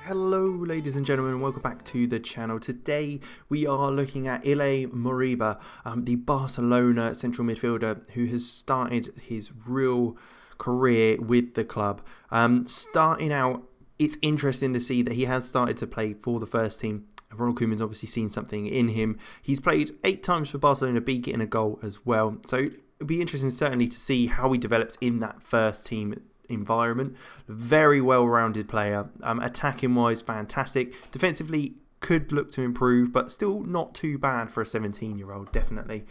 Hello ladies and gentlemen, and welcome back to the channel. Today we are looking at Ilaix Moriba, the Barcelona central midfielder who has started his real career with the club. Starting out, it's interesting to see that he has started to play for the first team. Ronald Koeman's obviously seen something in him. He's played 8 times for Barcelona B, getting a goal as well. So it'll be interesting certainly to see how he develops in that first team environment. Very well-rounded player. Attacking wise, fantastic. Defensively, could look to improve, but still not too bad for a 17-year-old, definitely.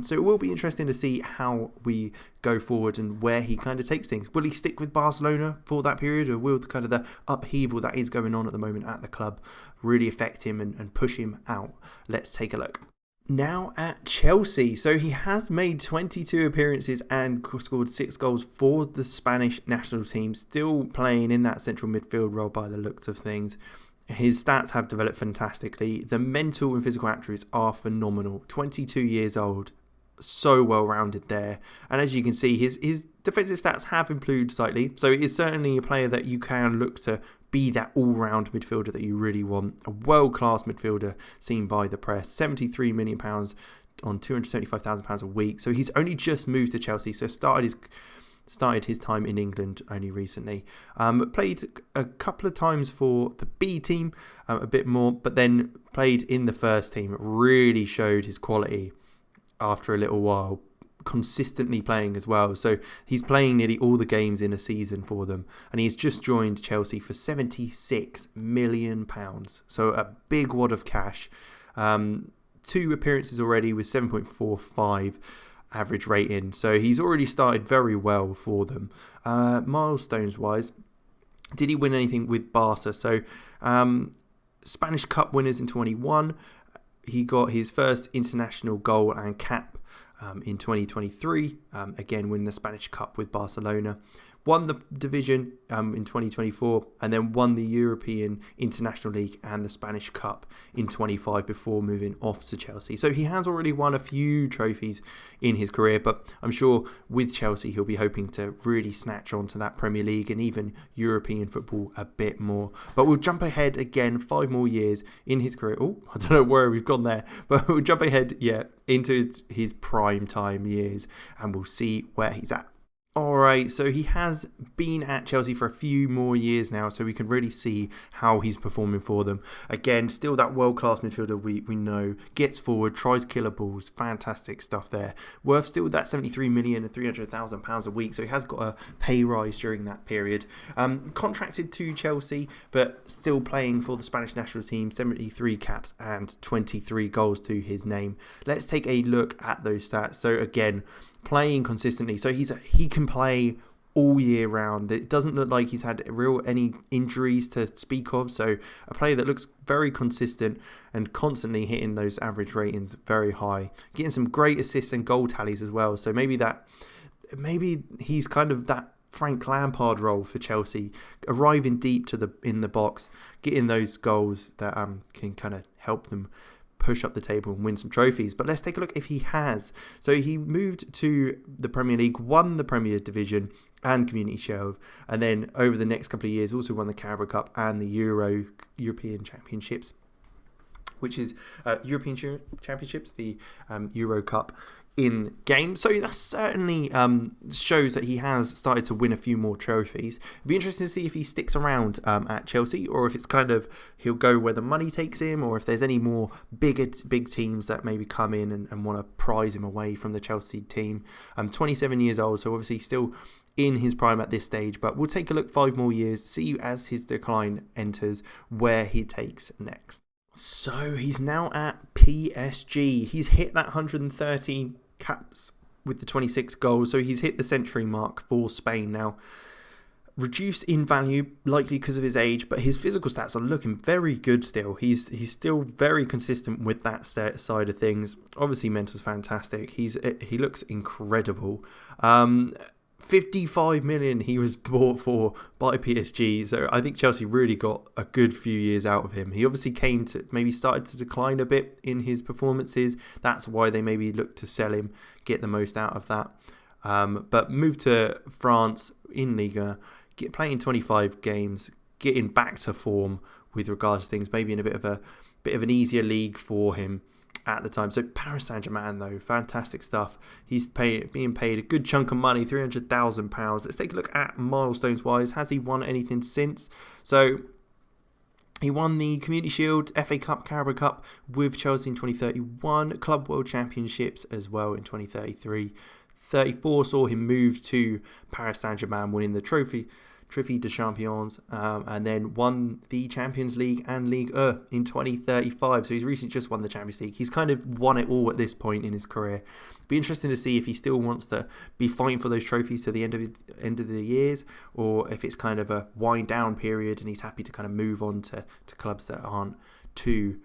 So it will be interesting to see how we go forward and where he kind of takes things. Will he stick with Barcelona for that period, or will kind of the upheaval that is going on at the moment at the club really affect him and push him out? Let's take a look. Now at Chelsea, so he has made 22 appearances and scored 6 goals for the Spanish national team, still playing in that central midfield role by the looks of things. His stats have developed fantastically. The mental and physical attributes are phenomenal. 22 years old, so well rounded there, and as you can see, his defensive stats have improved slightly, so it is certainly a player that you can look to be that all-round midfielder that you really want. A world-class midfielder seen by the press. £73 million on £275,000 a week. So he's only just moved to Chelsea. So started his time in England only recently. Played a couple of times for the B team, a bit more, but then played in the first team. Really showed his quality after a little while, consistently playing as well. So he's playing nearly all the games in a season for them, and he's just joined Chelsea for £76 million. So a big wad of cash. 2 appearances already with 7.45 average rating. So he's already started very well for them. Milestones wise, did he win anything with Barca? So Spanish Cup winners in 21. He got his first international goal and cap in 2023, again winning the Spanish Cup with Barcelona. Won the division in 2024, and then won the European International League and the Spanish Cup in 25 before moving off to Chelsea. So he has already won a few trophies in his career, but I'm sure with Chelsea he'll be hoping to really snatch onto that Premier League and even European football a bit more. But we'll jump ahead again 5 more years in his career. Oh, I don't know where we've gone there, but we'll jump ahead, into his prime time years, and we'll see where he's at. Alright, so he has been at Chelsea for a few more years now, so we can really see how he's performing for them. Again, still that world-class midfielder we know, gets forward, tries killer balls, fantastic stuff there. Worth still that £73 million and £300,000 a week, so he has got a pay rise during that period. Contracted to Chelsea, but still playing for the Spanish national team, 73 caps and 23 goals to his name. Let's take a look at those stats. So again, playing consistently, so he can play all year round. It doesn't look like he's had any injuries to speak of, so a player that looks very consistent and constantly hitting those average ratings very high, getting some great assists and goal tallies as well. So maybe he's kind of that Frank Lampard role for Chelsea, arriving deep in the box, getting those goals that can kind of help them push up the table and win some trophies. But let's take a look if he has. So he moved to the Premier League, won the Premier Division and Community Shield, and then over the next couple of years also won the Carabao Cup and the European Championships, which is European Championships, the Euro Cup in game. So that certainly shows that he has started to win a few more trophies. It'd be interesting to see if he sticks around at Chelsea, or if it's kind of he'll go where the money takes him, or if there's any more big teams that maybe come in and want to prize him away from the Chelsea team. 27 years old, so obviously still in his prime at this stage, but we'll take a look 5 more years, see as his decline enters where he takes next. So he's now at PSG. He's hit that 130 caps with the 26 goals. So he's hit the century mark for Spain now. Reduced in value, likely because of his age, but his physical stats are looking very good still. He's still very consistent with that side of things. Obviously, mental's fantastic. He looks incredible. 55 million he was bought for by PSG, so I think Chelsea really got a good few years out of him. He obviously started to decline a bit in his performances. That's why they maybe looked to sell him, get the most out of that. But moved to France in Liga, playing 25 games, getting back to form with regards to things, maybe in a bit of an easier league for him at the time. So Paris Saint-Germain, though, fantastic stuff. He's being paid a good chunk of money, £300,000. Let's take a look at milestones wise. Has he won anything since? So he won the Community Shield, FA Cup, Carabao Cup with Chelsea in 2031, Club World Championships as well in 2033. 34 saw him move to Paris Saint-Germain, winning the Trophée de Champions, and then won the Champions League and Ligue 1 in 2035. So he's recently just won the Champions League. He's kind of won it all at this point in his career. Be interesting to see if he still wants to be fighting for those trophies to the end of the years, or if it's kind of a wind down period and he's happy to kind of move on to clubs that aren't too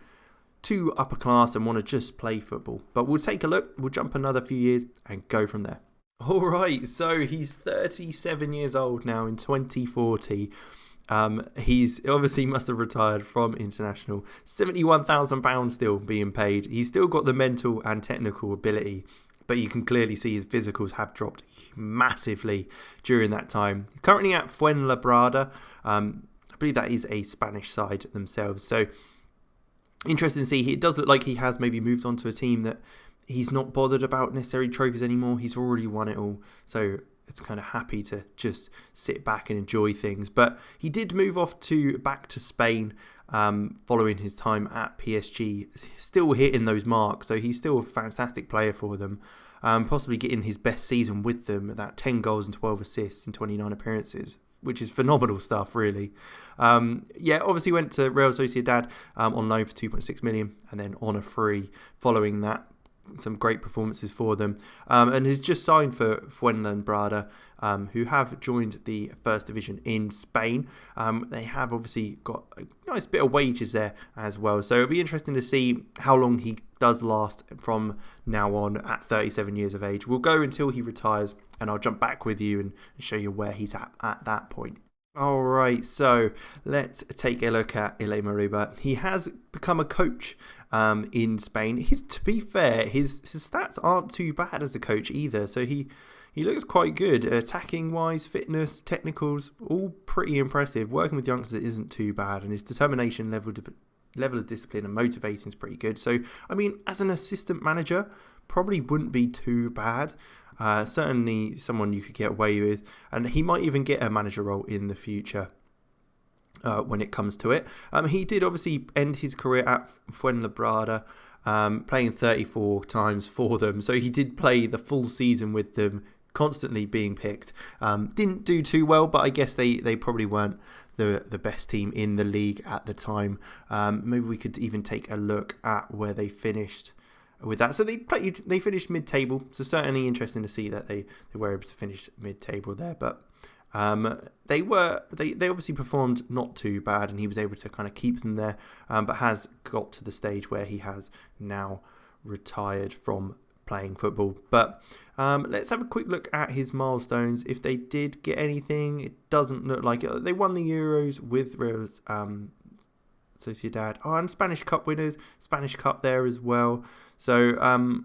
upper class and want to just play football. But we'll take a look. We'll jump another few years and go from there. All right, so he's 37 years old now in 2040. He's obviously must have retired from international. £71,000 still being paid. He's still got the mental and technical ability, but you can clearly see his physicals have dropped massively during that time. He's currently at Fuenlabrada. I believe that is a Spanish side themselves. So interesting to see. It does look like he has maybe moved on to a team that he's not bothered about necessary trophies anymore. He's already won it all. So it's kind of happy to just sit back and enjoy things. But he did move off back to Spain following his time at PSG. Still hitting those marks. So he's still a fantastic player for them. Possibly getting his best season with them. That 10 goals and 12 assists in 29 appearances, which is phenomenal stuff, really. Obviously went to Real Sociedad on loan for 2.6 million and then on a free following that. Some great performances for them, and has just signed for Fuenlabrada, who have joined the first division in Spain. They have obviously got a nice bit of wages there as well, so it'll be interesting to see how long he does last from now on at 37 years of age. We'll go until he retires, and I'll jump back with you and show you where he's at that point. Alright, so let's take a look at Ilaix Moriba. He has become a coach in Spain. To be fair, his stats aren't too bad as a coach either. So he looks quite good. Attacking wise, fitness, technicals, all pretty impressive. Working with youngsters isn't too bad, and his determination level of discipline and motivating is pretty good. So, I mean, as an assistant manager, probably wouldn't be too bad. Certainly someone you could get away with, and he might even get a manager role in the future when it comes to it. He did obviously end his career at Fuenlabrada, playing 34 times for them, so he did play the full season with them, constantly being picked. Didn't do too well, but I guess they probably weren't the best team in the league at the time. Maybe we could even take a look at where they finished with that. So they finished mid-table, so certainly interesting to see that they were able to finish mid-table there, but they obviously performed not too bad, and he was able to kind of keep them there, but has got to the stage where he has now retired from playing football. But let's have a quick look at his milestones. If they did get anything, it doesn't look like it. They won the Euros with Real Sociedad. And Spanish Cup winners, Spanish Cup there as well. So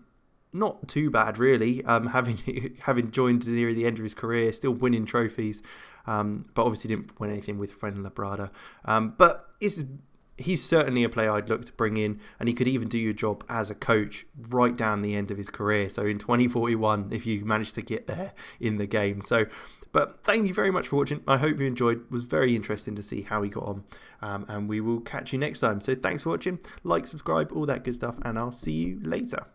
not too bad really. Having joined near the end of his career, still winning trophies, but obviously didn't win anything with Fuenlabrada. But he's certainly a player I'd look to bring in, and he could even do your job as a coach right down the end of his career. So in 2041, if you manage to get there in the game. So, but thank you very much for watching. I hope you enjoyed. It was very interesting to see how he got on, and we will catch you next time. So thanks for watching. Like, subscribe, all that good stuff, and I'll see you later.